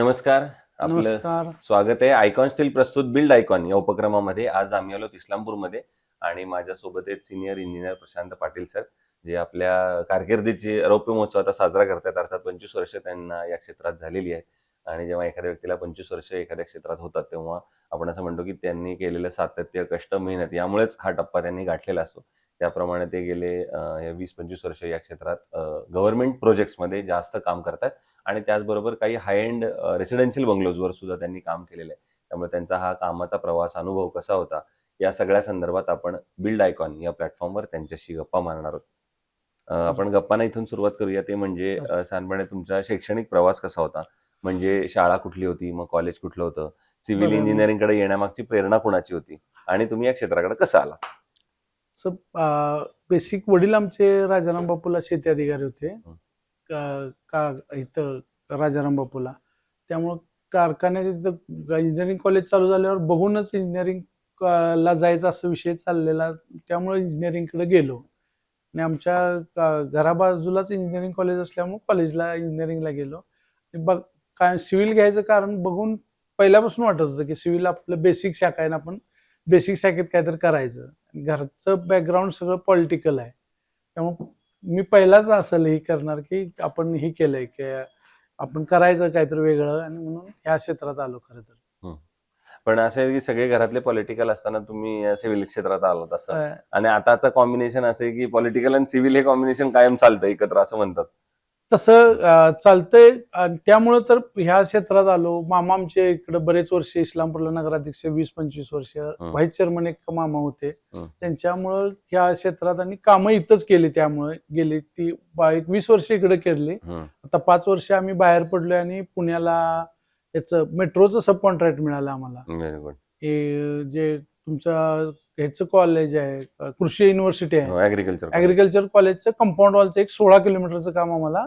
नमस्कार. आपलं नमस्कार. स्वागत आहे आयकॉन स्टील प्रस्तुत बिल्ड आयकॉन या उपक्रमामध्ये. आज आम्ही आलो इस्लामपूरमध्ये आणि माझ्यासोबत आहेत senior engineer Prashant Patil sir, जे आपल्या कारकिर्दीची रौप्य महोत्सव आता साजरा करतात. अर्थात 25 वर्ष त्यांना या क्षेत्रात झालेली आहे आणि जेव्हा एखाद्या व्यक्तीला 25 वर्ष एखाद्या क्षेत्रात होतात, तेव्हा आपण असं म्हणतो की त्यांनी केलेलं सातत्य, कष्ट, मेहनत यामुळेच हा टप्पा त्यांनी गाठलेला असतो. त्याप्रमाणे ते गेले 20-25 वर्ष या क्षेत्रात गव्हर्नमेंट प्रोजेक्ट्समध्ये जास्त काम करतात आणि त्याचबरोबर काही हाय एंड रेसिडेन्शियल बंगलोजवर सुद्धा त्यांनी काम केलेलं आहे. त्यामुळे त्यांचा हा कामाचा प्रवास, अनुभव कसा होता, या सगळ्या संदर्भात आपण बिल्ड आयकॉन या प्लॅटफॉर्मवर त्यांच्याशी गप्पा मारणार आहोत. आपण गप्पांना इथून सुरुवात करूया. ते म्हणजे सर साधारणपणे तुमचा शैक्षणिक प्रवास कसा होता? म्हणजे शाळा कुठली होती, मग कॉलेज कुठलं होतं, सिव्हिल बरोबर. इंजिनिअरिंगकडे येण्यामागची प्रेरणा कुणाची होती आणि तुम्ही या क्षेत्राकडे कसं आला? सर बेसिक वडील आमचे राजाराम बापूला शेती अधिकारी होते. हं. इथं राजाराम बापूला. त्यामुळं कारखान्याच्या तिथं इंजिनिअरिंग कॉलेज चालू झाल्यावर बघूनच इंजिनिअरिंग ला जायचा असा विषय चाललेला. त्यामुळे इंजिनिअरिंगकडे गेलो आणि आमच्या घराबाजूलाच इंजिनिअरिंग कॉलेज असल्यामुळे कॉलेजला इंजिनिअरिंगला गेलो. आणि बघ काय सिव्हिल घ्यायचं कारण बघून पहिल्यापासून वाटत होतं की सिव्हिल आपलं बेसिक शाखा आहे ना, आपण बेसिक शाखेत काहीतरी करायचं. घरचं बॅकग्राऊंड सगळं पॉलिटिकल आहे. त्यामुळे मी पहिलाच असं हे करणार की आपण हे केलंय की आपण करायचं काहीतरी वेगळं, आणि म्हणून ह्या क्षेत्रात आलो खरं तर. हं. पण असं आहे की सगळे घरातले पॉलिटिकल असताना तुम्ही या सिव्हिल क्षेत्रात आलात असं. अं, आणि आताचं कॉम्बिनेशन असं आहे की पॉलिटिकल आणि सिव्हिल हे कॉम्बिनेशन कायम चालतं एकत्र असं म्हणतात. तसं चालतंय आणि त्यामुळं तर ह्या क्षेत्रात आलो. मामा आमचे इकडे बरेच वर्ष इस्लामपूरला नगराध्यक्ष 20-25 वर्ष हं, व्हाईस चेअरमन एक मामा होते. हं, त्यांच्यामुळं ह्या क्षेत्रात आणि कामं इथंच केली. त्यामुळे गेली ती एक 20 वर्ष इकडे केली. हं. आता 5 वर्ष आम्ही बाहेर पडलोय आणि पुण्याला याचं मेट्रोचं सब कॉन्ट्रॅक्ट मिळालं आम्हाला. Very good. हे जे तुमचं ह्याचं कॉलेज आहे, कृषी युनिव्हर्सिटी आहे, हो, ॲग्रीकल्चर कॉलेज. ॲग्रिकल्चर कॉलेजचं कंपाऊंड वॉलचं एक 16 किलोमीटरचं काम आम्हाला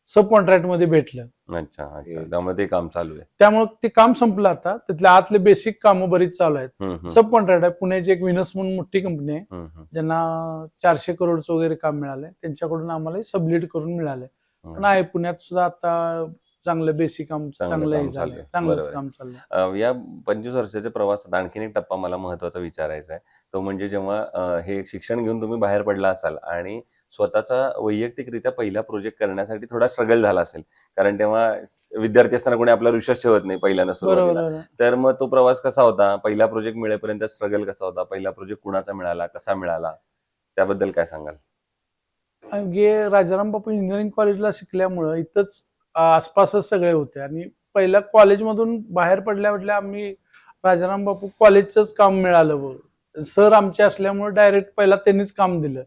सब कॉन्ट्रॅक्ट मध्ये भेटलं. अच्छा, अच्छा. त्यामुळे ते काम चालू आहे. त्यामुळे ते काम संपलं. आता त्यातल्या आतले बेसिक कामं बरीच चालू आहेत. हं, हं, सब कॉन्ट्रॅक्ट आहे. पुण्याची एक विनस म्हणून मोठी कंपनी आहे, हं, हं, ज्यांना 400 करोडचं वगैरे काम मिळालंय. त्यांच्याकडून आम्हाला सबलीड करून मिळालंय. पण हं. आहे पुण्यात सुद्धा आता चांगलं बेसिक आमचं चांगलं चांगलं हे काम चालू झालंय, आहे. चांगलंच बरोबर आहे. काम चाललंय. या 25 वर्षाच्या प्रवासात आणखीन एक टप्पा मला महत्त्वाचा विचारायचा आहे. तो म्हणजे जेव्हा हे शिक्षण घेऊन तुम्ही बाहेर पडला असाल आणि स्वतःचा वैयक्तिकरित्या पहिला प्रोजेक्ट करण्यासाठी थोडा स्ट्रगल झाला असेल. कारण तेव्हा विद्यार्थी असताना कोणी आपल्यावर विश्वास ठेवत नाही पहिल्यांदा सुरुवातीला. बरोबर. तर मग तो प्रवास कसा होता? पहिला प्रोजेक्ट मिळेपर्यंत स्ट्रगल कसा होता? पहिला प्रोजेक्ट कुणाचा मिळाला? कसा मिळाला? त्याबद्दल काय सांगाल? राजाराम बापू इंजिनिअरिंग कॉलेजला शिकल्यामुळं इथंच आसपासच सगळे होते. आणि पहिल्या कॉलेजमधून बाहेर पडल्या आम्ही राजाराम बापू कॉलेजचंच काम मिळालं बघ. सर आमचे असल्यामुळे डायरेक्ट पहिला त्यांनीच काम दिलं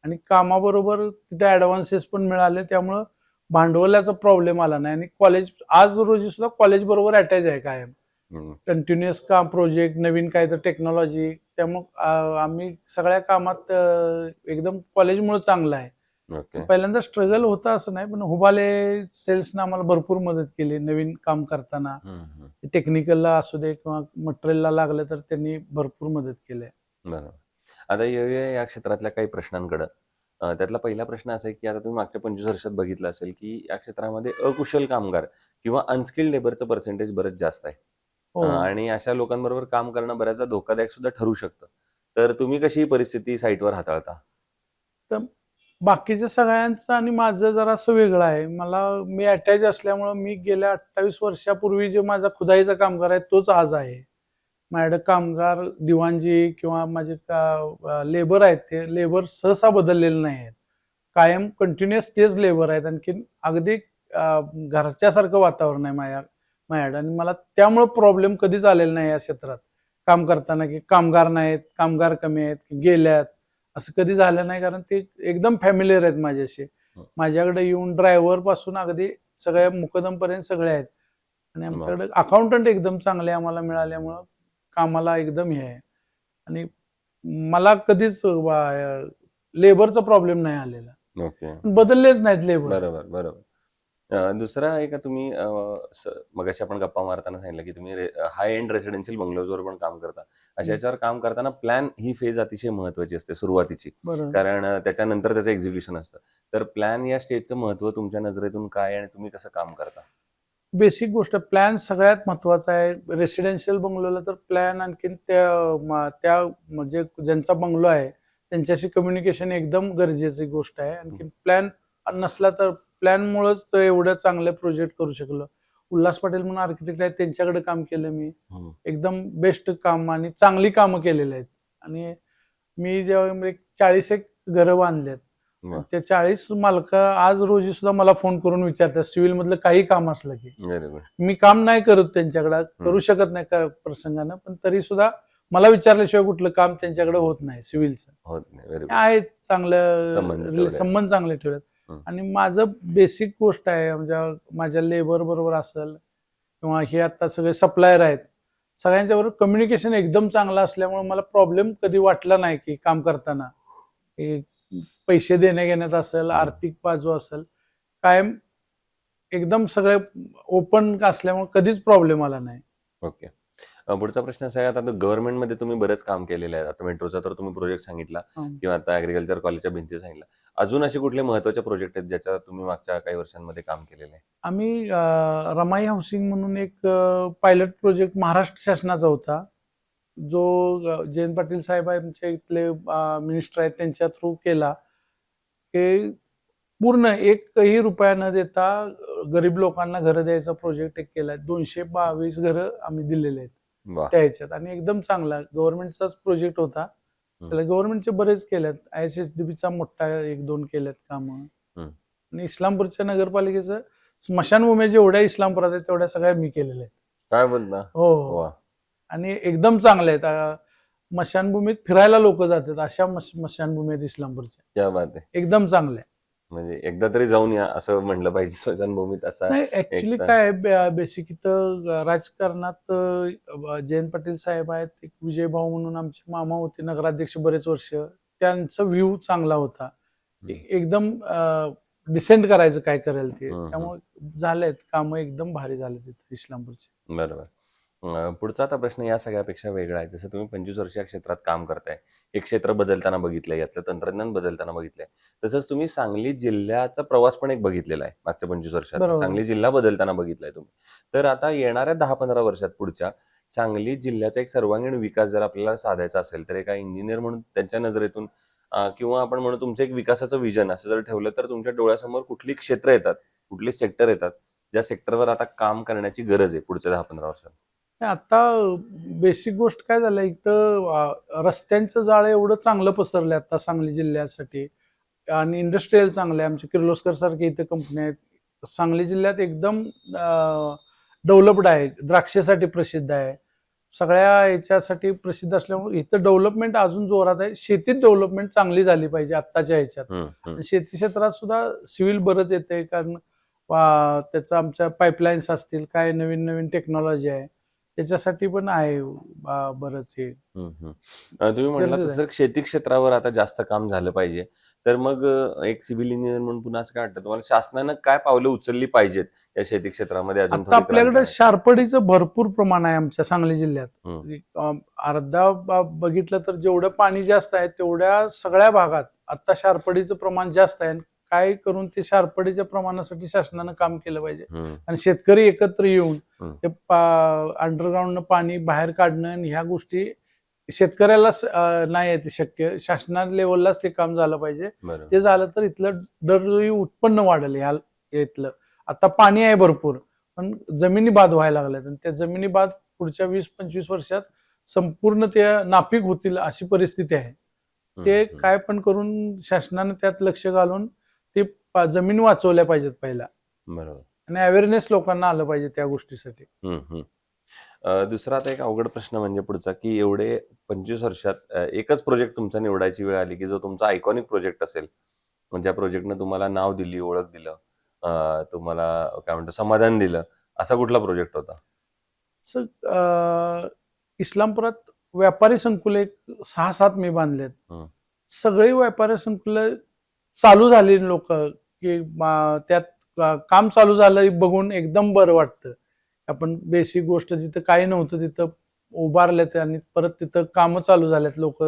आणि कामाबरोबर तिथे ऍडव्हान्सेस पण मिळाले. त्यामुळं भांडवलाचा प्रॉब्लेम आला नाही आणि कॉलेज आज रोजी सुद्धा कॉलेज बरोबर अटॅच आहे कायम. हं. कंटिन्युअस काम, प्रोजेक्ट, नवीन काय तर टेक्नॉलॉजी. त्यामुळं आम्ही सगळ्या कामात एकदम कॉलेजमुळे चांगलं आहे. ओके. पहिल्यांदा स्ट्रगल होता असं नाही, पण हुबाले सेल्सनं आम्हाला भरपूर मदत केली नवीन काम करताना. हं, हं. टेक्निकलला असू दे किंवा मटेरियलला लागलं तर त्यांनी भरपूर मदत केली. बरोबर. आता येऊया या क्षेत्रातल्या काही प्रश्नांकडं. त्यातला पहिला प्रश्न असा आहे, की आता तुम्ही मागच्या 25 वर्षात बघितलं असेल, की या क्षेत्रामध्ये अकुशल कामगार किंवा अनस्किल्ड लेबरचं पर्सेंटेज बरंच जास्त आहे. हो. आणि अशा लोकांबरोबर काम करणं बऱ्याचदा धोकादायक सुद्धा ठरू शकतं. तर तुम्ही कशी ही परिस्थिती साईटवर हाताळता? तर बाकीच्या सगळ्यांचं आणि माझं जरा असं वेगळं आहे. मी अटॅच असल्यामुळं मी गेल्या 28 वर्षापूर्वी जे माझा खुदाईचा कामगार आहे तोच आज आहे. माझ्याकडे कामगार, दिवाणजी किंवा माझे लेबर आहेत, ते लेबर सहसा बदललेले नाही आहेत. कायम कंटिन्युअस तेच लेबर आहेत. आणखीन अगदी घरच्यासारखं वातावरण आहे माझ्याकडे आणि मला त्यामुळे प्रॉब्लेम कधीच आलेला नाही या क्षेत्रात काम करताना, की कामगार नाहीत, कामगार कमी आहेत, की गेल्यात, असं कधी झालं नाही. कारण ते एकदम फॅमिलियर आहेत माझ्याशी. हं. माझ्याकडे येऊन ड्रायव्हर पासून अगदी सगळ्या मुकदमपर्यंत सगळे आहेत. आणि मग आमच्याकडे अकाउंटंट एकदम चांगले आम्हाला मिळाल्यामुळं कामाला एकदम हे आहे. आणि मला कधीच लेबरचा प्रॉब्लेम नाही आलेला. ओके. बदललेच नाहीत लेबर. बरोबर, बरोबर. दुसरा आहे का तुम्ही मगाशी आपण गप्पा मारताना सांगितलं, की तुम्ही हाय एंड रेसिडेन्शियल बंगलोजवर पण काम करता. अशा हं, याच्यावर काम करताना प्लॅन ही फेज अतिशय महत्त्वाची असते सुरुवातीची. बरोबर. कारण त्याच्यानंतर त्याचं एक्झिक्युशन असतं. तर प्लॅन या स्टेजचं महत्त्व तुमच्या नजरेतून काय आणि तुम्ही कसं काम करता? बेसिक गोष्ट प्लॅन सगळ्यात महत्वाचा आहे. रेसिडेन्शियल बंगलोला तर प्लॅन आणखीन त्या म्हणजे ज्यांचा बंगलो आहे त्यांच्याशी कम्युनिकेशन एकदम गरजेची गोष्ट आहे. आणखीन प्लॅन नसला तर प्लॅनमुळेच एवढं चांगले प्रोजेक्ट करू शकलो. उल्हास पाटील म्हणून आर्किटेक्ट आहेत, त्यांच्याकडे काम केलं मी. एकदम बेस्ट काम आणि चांगली कामं केलेली आहेत. आणि मी जेव्हा 40 एक घरं बांधलेत, वा. त्या 40 मालक आज रोजी सुद्धा मला फोन करून विचारतात सिव्हिल मधलं काही काम असलं की. Very good. मी काम नाही करत त्यांच्याकडे, करू शकत नाही प्रसंगानं, पण तरी सुद्धा मला विचारल्याशिवाय कुठलं काम त्यांच्याकडे होत नाही सिव्हिलचं. होत नाही. Very good. आहे संबंध चांगलं ठेवले. संबंध चांगले ठेवलेत. हं. आणि माझं बेसिक गोष्ट आहे म्हणजे माझ्या लेबर बरोबर असेल किंवा हे आता सगळे सप्लायर आहेत, सगळ्यांच्या बरोबर कम्युनिकेशन एकदम चांगलं असल्यामुळे मला प्रॉब्लेम कधी वाटला नाही की काम करताना. पैसे देण्या घेण्यात असेल, आर्थिक बाजू असेल, कायम एकदम सगळे ओपन असल्यामुळे कधीच प्रॉब्लेम आला नाही. ओके. पुढचा प्रश्न असा आहे, आता गव्हर्नमेंटमध्ये तुम्ही बरेच काम केलेलं आहे. आता मेट्रोचा तर तुम्ही प्रोजेक्ट सांगितला किंवा आता ऍग्रिकल्चर कॉलेजच्या भिंती सांगितलं. अजून असे कुठले महत्वाचे प्रोजेक्ट आहेत ज्याच्यावर तुम्ही मागच्या काही वर्षांमध्ये काम केलेलं आहे? आम्ही रमाई हाऊसिंग म्हणून एक पायलट प्रोजेक्ट महाराष्ट्र शासनाचा होता, जो जयंत पाटील साहेब आमच्या इथले मिनिस्टर आहेत त्यांच्या थ्रू केला. हे पूर्ण एकही रुपया न देता गरीब लोकांना घरं द्यायचा प्रोजेक्ट एक केलाय. 222 घरं आम्ही दिलेले आहेत वा. त्या ह्याच्यात. आणि एकदम चांगला गव्हर्नमेंटचाच प्रोजेक्ट होता. त्याला गव्हर्नमेंटचे बरेच केल्यात, ISSDBचा मोठा 1-2 केल्यात कामं. आणि इस्लामपूरच्या नगरपालिकेचं स्मशानभूमी जेवढ्या इस्लामपुरात आहेत तेवढ्या सगळ्या मी केलेल्या आहेत. काय बोलता? हो. वा. आणि एकदम चांगले आहेत. स्मशानभूमीत फिरायला लोक जातात, अशा स्मशानभूमी आहेत इस्लामपूरच्या. क्या बात आहे. एकदम चांगल्या. म्हणजे एकदा तरी जाऊन या असं म्हणलं पाहिजे स्मशानभूमीत. असा नाही, ऍक्च्युली काय बेसिक इथं राजकारणात जयंत पाटील साहेब आहेत, एक विजय भाऊ म्हणून आमचे मामा होते नगराध्यक्ष बरेच वर्ष. त्यांचा व्ह्यू चांगला होता, एकदम डिसेंड करायचं काय करेल ते. त्यामुळे झालेत कामं एकदम भारी झाले तिथे इस्लामपूरचे. बरोबर. पुढचा आता प्रश्न या सगळ्यापेक्षा वेगळा आहे. जसं तुम्ही 25 वर्ष या क्षेत्रात काम करताय, एक क्षेत्र बदलताना बघितलंय, यातलं तंत्रज्ञान बदलताना बघितलंय, तसंच तुम्ही सांगली जिल्ह्याचा प्रवास पण एक बघितलेला आहे मागच्या 25 वर्षात. बरोबर. सांगली जिल्हा बदलताना बघितलाय तुम्ही. तर आता येणाऱ्या 10-15 वर्षात पुढच्या सांगली जिल्ह्याचा एक सर्वांगीण विकास जर आपल्याला साधायचा असेल तर एका इंजिनियर म्हणून त्यांच्या नजरेतून किंवा आपण म्हणू तुमचं एक विकासाचं विजन असं जर ठेवलं तर तुमच्या डोळ्यासमोर कुठली क्षेत्र येतात, कुठले सेक्टर येतात, ज्या सेक्टरवर आता काम करण्याची गरज आहे पुढच्या 10-15 वर्षात? आता बेसिक गोष्ट काय झालं, इथं रस्त्यांचं जाळं एवढं चांगलं पसरलं आता सांगली जिल्ह्यासाठी. आणि इंडस्ट्रीयल चांगलं आहे. आमचे किर्लोस्कर सारखे इथे कंपनी आहेत. सांगली जिल्ह्यात एकदम डेव्हलप्ड आहे, द्राक्षेसाठी प्रसिद्ध आहे, सगळ्या याच्यासाठी प्रसिद्ध असल्यामुळे इथं डेव्हलपमेंट अजून जोरात आहे. शेतीत डेव्हलपमेंट चांगली झाली पाहिजे आत्ताच्या ह्याच्यात. शेती क्षेत्रात सुद्धा सिव्हिल बरंच येते, कारण त्याचं आमच्या पाईपलाईन्स असतील, काय नवीन नवीन टेक्नॉलॉजी आहे त्याच्यासाठी पण आहे बरंच हे. तुम्ही म्हणला तसं शेती क्षेत्रावर आता जास्त काम झालं पाहिजे, तर मग एक सिव्हिल इंजिनियर म्हणून पुन्हा असं काय वाटतं तुम्हाला, शासनानं काय पावलं उचलली पाहिजेत या शेती क्षेत्रामध्ये? अजून आता आपल्याकडे शार्पडीचं भरपूर प्रमाण आहे आमच्या सांगली जिल्ह्यात. अर्धा बघितलं तर जेवढं पाणी जास्त आहे तेवढ्या सगळ्या भागात आता शार्पडीचं प्रमाण जास्त आहे. काय करून ते शार्पडीच्या प्रमाणासाठी शासनानं काम केलं पाहिजे. आणि शेतकरी एकत्र येऊन ते अंडरग्राऊंड पाणी बाहेर काढणं आणि ह्या गोष्टी शेतकऱ्याला नाही आहे ते शक्य, शासना लेवललाच ते काम झालं पाहिजे. ते झालं तर इथलं दरडोई उत्पन्न वाढेल. इथलं आता पाणी आहे भरपूर, पण जमिनी बाद व्हायला लागल्यात आणि त्या जमिनी बाद पुढच्या 20-25 वर्षात संपूर्ण ते नापीक होतील अशी परिस्थिती आहे. ते काय पण करून शासनानं त्यात लक्ष घालून ते जमीन वाचवल्या पाहिजेत पहिला. बरोबर. आणि अवेअरनेस लोकांना आलं पाहिजे त्या गोष्टीसाठी. दुसरा आता एक अवघड प्रश्न म्हणजे पुढचा, की एवढे 25 वर्षात एकच प्रोजेक्ट तुमचा निवडायची वेळ आली की जो तुमचा आयकॉनिक प्रोजेक्ट असेल, म्हणजे त्या प्रोजेक्टनं तुम्हाला नाव दिली, ओळख दिलं, तुम्हाला काय म्हणतो समाधान दिलं, असा कुठला प्रोजेक्ट होता? इस्लामपुरात व्यापारी संकुल एक 6-7 मी बांधलेत. सगळी व्यापारी संकुल चालू झाली, लोक की त्यात काम चालू झालं बघून एकदम बरं वाटतं. आपण बेसिक गोष्ट जिथं काही नव्हतं तिथं उभारल्यात आणि परत तिथं कामं चालू झाल्यात, लोक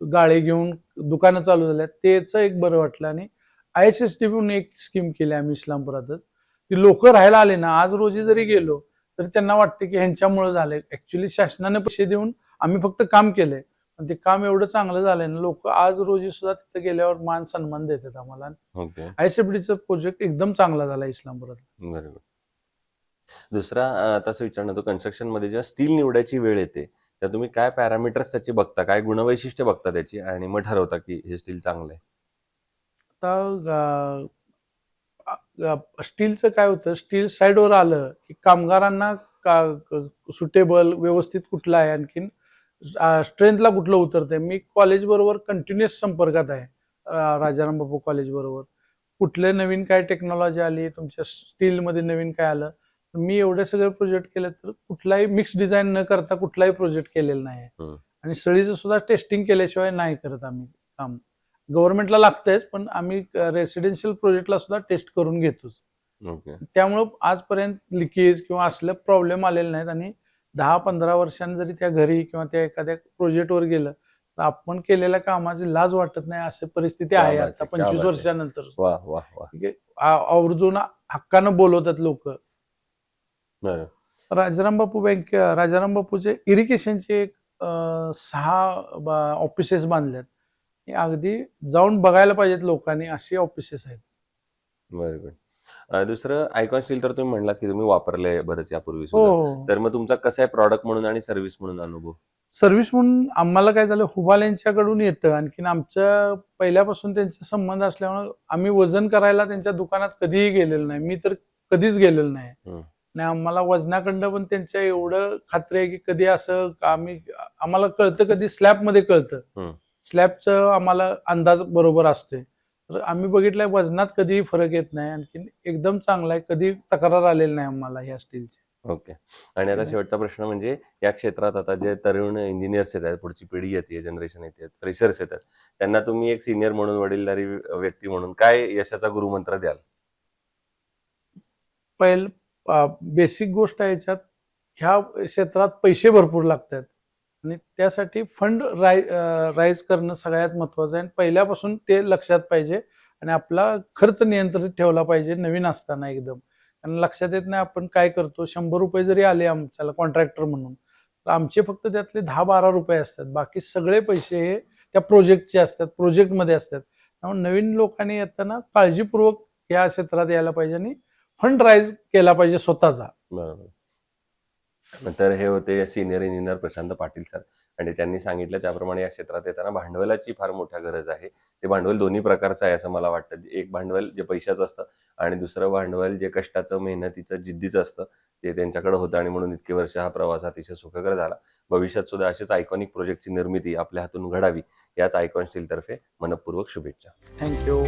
गाळे घेऊन दुकानं चालू झाल्यात, त्याचं एक बरं वाटलं. आणि ISSDB म्हणून एक स्कीम केली आम्ही इस्लामपुरातच, की लोक राहायला आले ना, आज रोजी जरी गेलो तर त्यांना वाटते की ह्यांच्यामुळे झालंय. ऍक्च्युली शासनाने पैसे देऊन आम्ही फक्त काम केलंय, पण ते काम एवढं चांगलं झालंय ना, लोक आज रोजी सुद्धा तिथे गेल्यावर मान सन्मान देतात आम्हाला. ओके. आयएसएफडीचा प्रोजेक्ट एकदम चांगला झाला इस्लामपुरात. बरोबर. दुसरा तसं विचारणार होतो, कन्स्ट्रक्शन मध्ये जेव्हा स्टील निवडायची वेळ येते, तर तुम्ही काय पॅरामीटर्स त्याची बघता, काय गुणवैशिष्ट्य बघता त्याची आणि मग ठरवता की हे स्टील चांगलं आहे? आता स्टीलचं काय होतं, स्टील साईडवर आलं की कामगारांना सुटेबल व्यवस्थित कुठलं आहे, आणखीन स्ट्रेंथला कुठलं उतरतंय. मी कॉलेज बरोबर कंटिन्युअस संपर्कात आहे, राजाराम बापू कॉलेज बरोबर. कुठले नवीन काय टेक्नॉलॉजी आली, तुमच्या स्टीलमध्ये नवीन काय आलं, मी एवढे सगळे प्रोजेक्ट केले तर कुठलाही मिक्स डिझाईन न करता कुठलाही प्रोजेक्ट केलेला नाही. आणि सळीचं सुद्धा टेस्टिंग केल्याशिवाय नाही करत आम्ही काम. गव्हर्नमेंटला लागतंयच, पण आम्ही रेसिडेन्शियल प्रोजेक्टला सुद्धा टेस्ट करून घेतोच. ओके. त्यामुळं आजपर्यंत लिकेज किंवा असले प्रॉब्लेम आलेले नाहीत. आणि 10-15 वर्षांनी जरी त्या घरी किंवा त्या एखाद्या प्रोजेक्टवर गेलं तर आपण केलेल्या कामाची लाज वाटत नाही, अशी परिस्थिती आहे आता 25 वर्षानंतर. वा वा वा. ठीक आहे. आवर्जून हक्कानं बोलवतात लोक. राजाराम बापूचे इरिगेशनचे 6 ऑफिसेस बांधल्यात. हे अगदी जाऊन बघायला पाहिजेत लोकांनी, अशी ऑफिसेस आहेत. बरोबर. दुसरं आयकॉन स्टील तर तुम्ही म्हणलात की तुम्ही वापरले बरंच यापूर्वी हो, सुद्धा. तर मग तुमचा कसा आहे प्रॉडक्ट म्हणून आणि सर्व्हिस म्हणून अनुभव? सर्व्हिस म्हणून आम्हाला काय झालं, हुबाल यांच्याकडून येतं. आणखीन आमच्या पहिल्यापासून त्यांचा संबंध असल्यामुळे आम्ही वजन करायला त्यांच्या दुकानात कधीही गेलेलो नाही. मी तर कधीच गेलेलो नाही. आणि आम्हाला वजनाकडनं पण त्यांच्या एवढं खात्री आहे की कधी असं आम्हाला कळतं, कधी स्लॅबमध्ये कळतं. स्लॅबचं आम्हाला अंदाज बरोबर असतोय. तर आम्ही बघितलंय वजनात कधीही फरक येत नाही. आणखीन एकदम चांगला आहे, कधी तक्रार आलेली नाही आम्हाला ह्या स्टीलची. ओके. आणि आता शेवटचा प्रश्न म्हणजे, या क्षेत्रात आता जे तरुण इंजिनियर्स येतात, पुढची पिढी येते, जनरेशन येते, फ्रेशर्स येतात, त्यांना तुम्ही एक सिनियर म्हणून, वडीलधारी व्यक्ती म्हणून काय यशाचा गुरुमंत्र द्याल? बेसिक गोष्ट आहे याच्यात, ह्या क्षेत्रात पैसे भरपूर लागतात आणि त्यासाठी फंड राईज करणं सगळ्यात महत्वाचं आहे. आणि पहिल्यापासून ते लक्षात पाहिजे आणि आपला खर्च नियंत्रित ठेवला पाहिजे नवीन असताना एकदम. कारण लक्षात येत नाही आपण काय करतो. 100 रुपये जरी आले आमच्याला कॉन्ट्रॅक्टर म्हणून, तर आमचे फक्त त्यातले 10-12 रुपये असतात. बाकी सगळे पैसे हे त्या प्रोजेक्टचे असतात, प्रोजेक्टमध्ये असतात. त्यामुळे नवीन लोकांनी येताना काळजीपूर्वक या क्षेत्रात यायला पाहिजे आणि फंड राईज केला पाहिजे स्वतःचा. बरोबर. तर हे होते senior engineer Prashant Patil sir, आणि त्यांनी सांगितलं त्याप्रमाणे या क्षेत्रात येताना भांडवलाची फार मोठ्या गरज आहे. ते भांडवल दोन्ही प्रकारचं आहे असं मला वाटतं. एक भांडवल जे पैशाचं असतं आणि दुसरं भांडवल जे कष्टाचं, मेहनतीचं, जिद्दीचं असतं, ते त्यांच्याकडे होतं आणि म्हणून इतके वर्ष हा प्रवास अतिशय सुखकर झाला. भविष्यात सुद्धा असेच आयकॉनिक प्रोजेक्टची निर्मिती आपल्या हातून घडावी, याच आयकॉन स्टील तर्फे मनपूर्वक शुभेच्छा. थँक्यू.